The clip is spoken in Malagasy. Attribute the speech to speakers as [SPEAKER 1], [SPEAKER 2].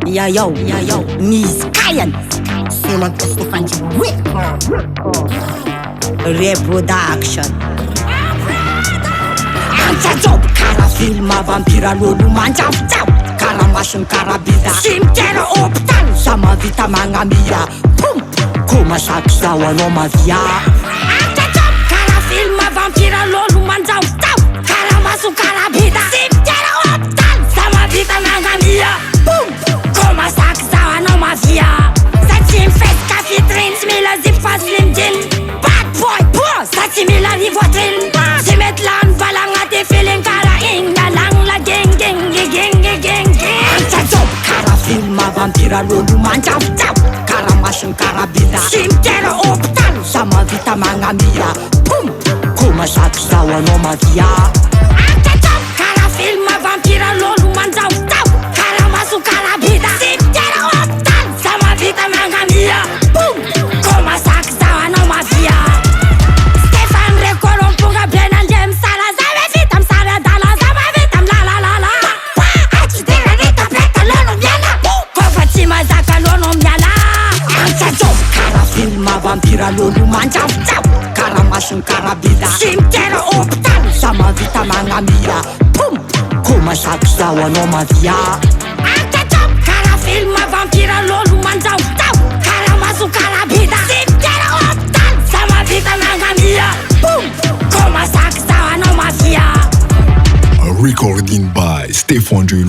[SPEAKER 1] yo, Miss Kayan. Selector Stefan G. Reproduction. Ancha job, kara filma vampira lolo manjavojavo. Kara masony kara bida cimetière hôpital. Sama vita magnamia pum, komasaky zao anao mavia. Ancha job, kara filma vampira lolo manjavojavo. Kara masony kara bida cimetière hôpital. Sama vita magnamia pum, komasaky zao anao mavia. Satria mifesika vitrine, tsy mila zip fa slim jean. Bad boy, sa tsy mila rivoatrine. Tsy mety lany vala agnaty feeling kara igny. Alagny la geng. Ancha job, kara filma vampira lolo manjavojavo. Kara masony kara bida cimetière hôpital. Sama vita magnamia pum, komasaky zao anao mavia. Ancha job, kara filma vampira lolo manjavojavo. Kara masony kara bida cimetière hôpital. Sama vita magnamia pum, komasaky zao anao mavia. Stefan Recolon ponga bena ndre misala. Zave vita misala adala, zava vita milalalala. Atsy tena rita beka lolo miala. Kofa tsy mazaka lono miala. Ancha job, kara filma vampira lolo manjavojavo. Kara masony kara bida cimetière hôpital. Sama vita magnamia pum, komasaky zao anao mavia. Ancha job, kara filma vampira lolo manjavojavo. Kara masony kara bida cimetière hôpital. Sama vita magnamia pum, komasaky zao anao mavia.
[SPEAKER 2] A recording by Stefan G.